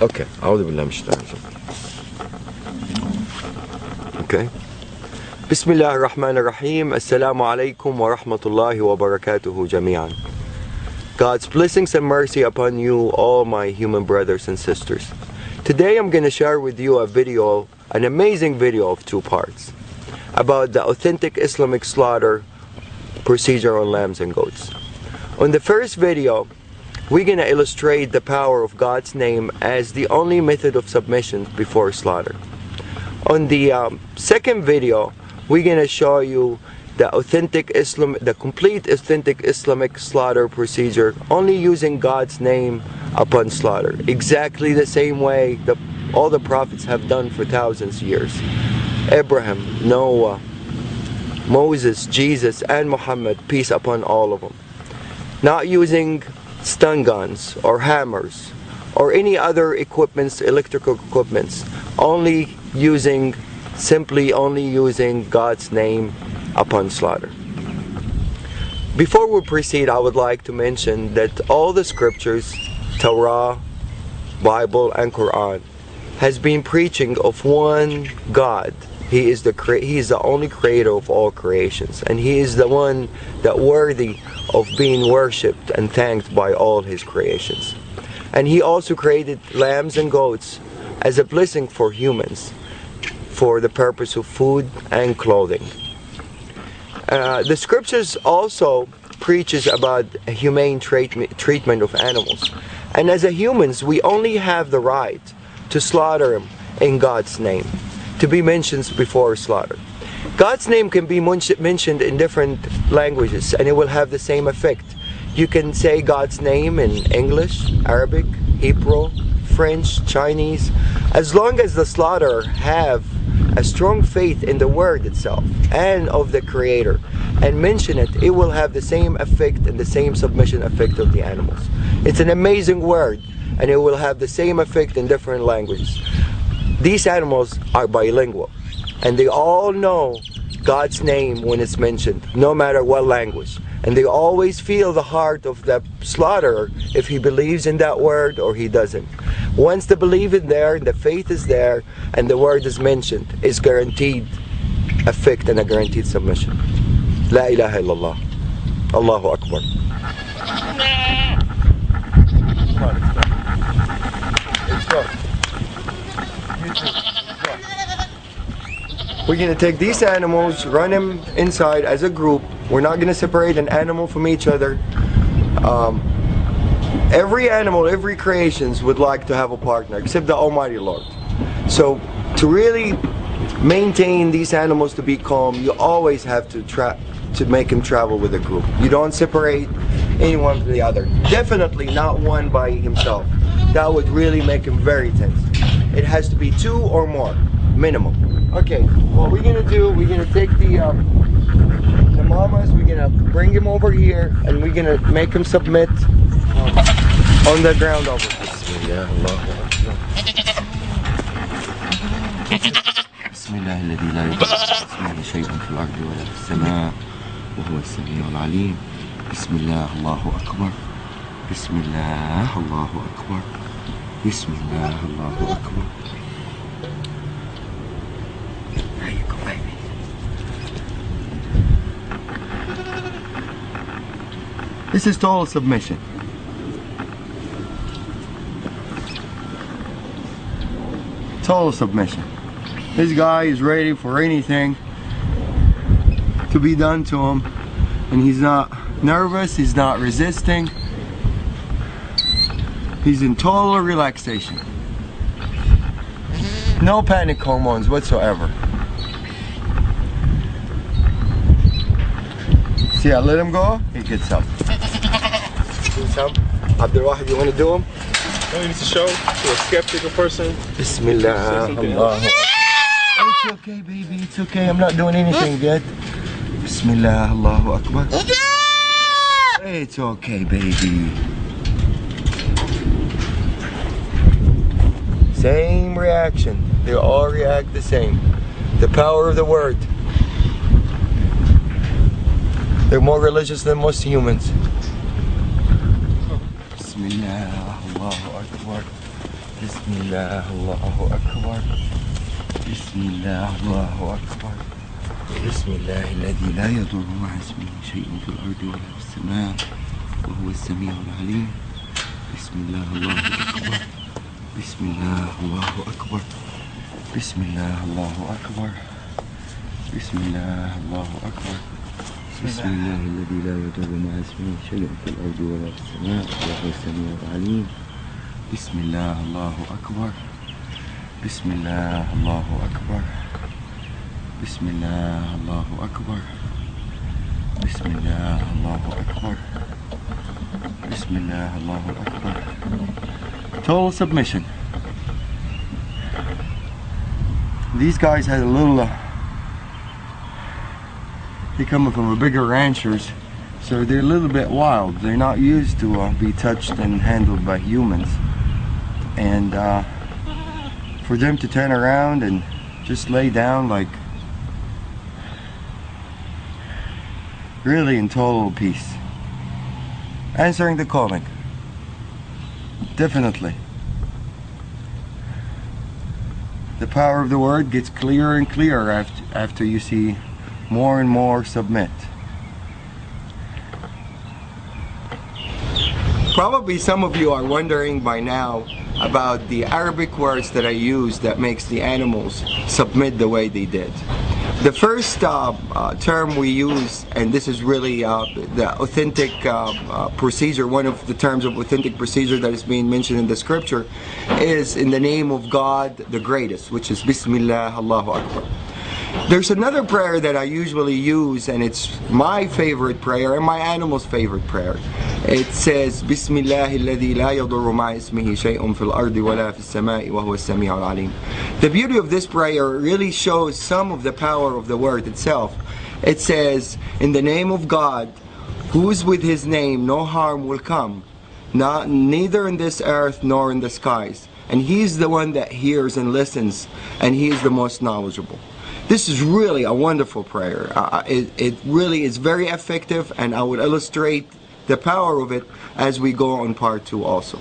Okay. أعوذ بالله من الشيطان الرجيم. Okay. بسم الله الرحمن الرحيم. السلام عليكم ورحمة الله وبركاته جميعا. God's blessings and mercy upon you, all my human brothers and sisters. Today I'm going to share with you a video, an amazing video of 2 parts, about the authentic Islamic slaughter procedure on lambs and goats. On the first video, we're going to illustrate the power of God's name as the only method of submission before slaughter. On the second video, we're going to show you the complete authentic Islamic slaughter procedure, only using God's name upon slaughter, exactly the same way that all the prophets have done for thousands of years. Abraham, Noah, Moses, Jesus, and Muhammad, peace upon all of them. Not using stun guns or hammers or any other equipments, electrical equipments, simply only using God's name upon slaughter. Before we proceed, I would like to mention that all the scriptures, Torah, Bible, and Quran, has been preaching of one God. He is the only creator of all creations, and He is the one that worthy of being worshipped and thanked by all His creations. And He also created lambs and goats as a blessing for humans, for the purpose of food and clothing. The scriptures also preaches about a humane treatment of animals, and as humans we only have the right to slaughter them in God's name, to be mentioned before slaughter. God's name can be mentioned in different languages and it will have the same effect. You can say God's name in English, Arabic, Hebrew, French, Chinese. As long as the slaughterer have a strong faith in the word itself and of the Creator and mention it, it will have the same effect and the same submission effect of the animals. It's an amazing word and it will have the same effect in different languages. These animals are bilingual and they all know God's name when it's mentioned, no matter what language. And they always feel the heart of the slaughterer if he believes in that word or he doesn't. Once the belief is there, the faith is there, and the word is mentioned, is guaranteed effect and a guaranteed submission. La ilaha illallah. Allahu Akbar. Let's go. We're going to take these animals, run them inside as a group. We're not going to separate an animal from each other. Every animal, every creations would like to have a partner, except the Almighty Lord. So to really maintain these animals to be calm, you always have to make them travel with a group. You don't separate anyone from the other. Definitely not one by himself. That would really make him very tense. It has to be 2 or more, minimum. Okay, what we're gonna do, we're gonna take the mamas, we're gonna bring him over here, and we're gonna make him submit on the ground over here. بسم الله الذي لا يضر اسمه شيء في الأرض ولا في السماء وهو السميع العليم. بسم الله الله أكبر. بسم الله الله أكبر. بسم الله الله أكبر. This is total submission. Total submission. This guy is ready for anything to be done to him, and he's not nervous, he's not resisting. He's in total relaxation. No panic hormones whatsoever. See, I let him go, he gets up. Abdul, you want to do them? No, you need to show to a skeptical person. Bismillah. Allah. It's okay, baby. It's okay. I'm not doing anything yet. Bismillah. Allahu Akbar. It's okay, baby. Same reaction. They all react the same. The power of the word. They're more religious than most humans. Bismillah, Allahu Akbar. Bismillah, Allahu Akbar. Bismillah, Allahu Akbar. Bismillah, الذي لا يضر مع اسمه شيء في الأرض ولا في السماء وهو السميع العليم. Bismillah, Allahu Akbar. Bismillah, Allahu Akbar. Bismillah, Allahu Akbar. Bismillah, Allahu Akbar. Bismillah, الذي لا يضر مع اسمه شيء في الأرض ولا في السماء وهو السميع العليم. Bismillah, Allahu Akbar. Bismillah, Allahu Akbar. Bismillah, Allahu Akbar. Bismillah, Allahu Akbar. Bismillah, Allahu Akbar. Total submission. These guys had a little, they're coming from a bigger ranchers, so they're a little bit wild. They're not used to be touched and handled by humans. And for them to turn around and just lay down like really in total peace, answering the calling, definitely. The power of the word gets clearer and clearer after you see more and more submit. Probably some of you are wondering by now about the Arabic words that I use that makes the animals submit the way they did. The first term we use, and this is really the authentic procedure, one of the terms of authentic procedure that is being mentioned in the scripture, is in the name of God the greatest, which is Bismillah, Allahu Akbar. There's another prayer that I usually use, and it's my favorite prayer and my animal's favorite prayer. It says, Bismillah alladhi la yadurru ma'a ismihi shay'un fil ardi wala fis sama'i wa huwa as-sami'u al-alim. The beauty of this prayer really shows some of the power of the word itself. It says, in the name of God, who is with his name, no harm will come, neither in this earth nor in the skies. And he's the one that hears and listens, and he is the most knowledgeable. This is really a wonderful prayer. It really is very effective, and I would illustrate the power of it as we go on part 2 also.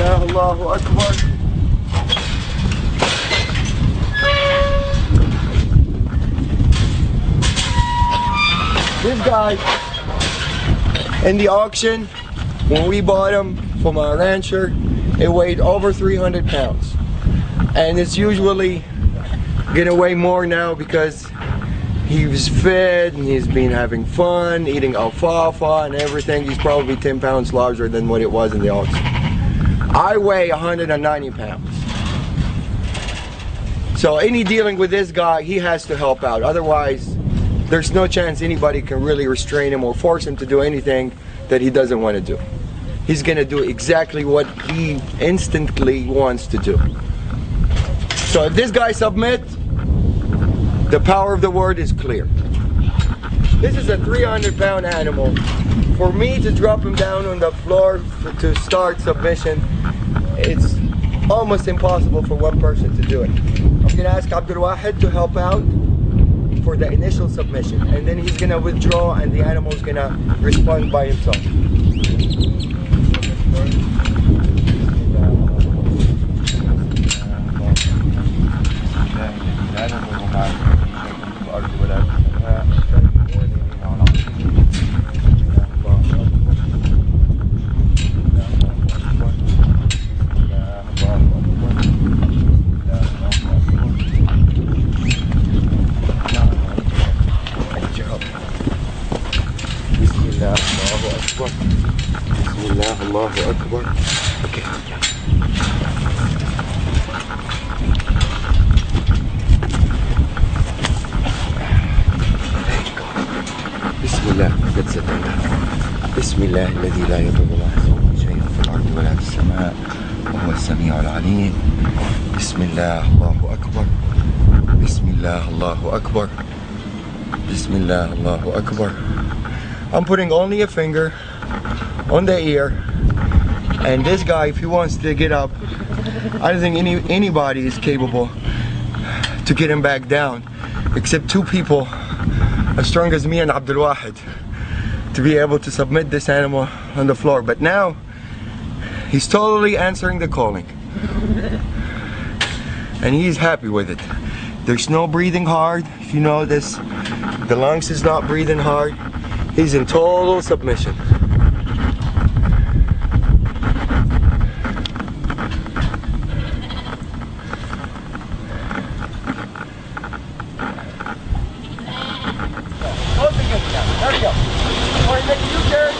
Allahu Akbar. This guy in the auction, when we bought him from a rancher, it weighed over 300 pounds. And it's usually gonna weigh more now because he was fed and he's been having fun, eating alfalfa and everything. He's probably 10 pounds larger than what it was in the auction. I weigh 190 pounds. So any dealing with this guy, he has to help out. Otherwise, there's no chance anybody can really restrain him or force him to do anything that he doesn't want to do. He's gonna do exactly what he instantly wants to do. So if this guy submits, the power of the word is clear. This is a 300-pound animal. For me to drop him down on the floor to start submission, it's almost impossible for one person to do it. I'm going to ask Abdul Wahid to help out for the initial submission, and then he's going to withdraw and the animal is going to respond by himself. Bismillah, Allahu Akbar. Bismillah, Allahu Akbar. Okay, yeah. Bismillah, that's it. Bismillah, الذي لا يضر مع اسمه شيء في الأرض ولا في السماء وهو السميع العليم. Bismillah, Allahu Akbar. Bismillah, Allahu Akbar. Bismillah, Allahu Akbar. I'm putting only a finger on the ear, and this guy, if he wants to get up, I don't think anybody is capable to get him back down, except two people as strong as me and Abdul Wahid, to be able to submit this animal on the floor. But now he's totally answering the calling, and he's happy with it. There's no breathing hard. If you notice, the lungs is not breathing hard. He's in total submission. There we go. All right, make a U-turn.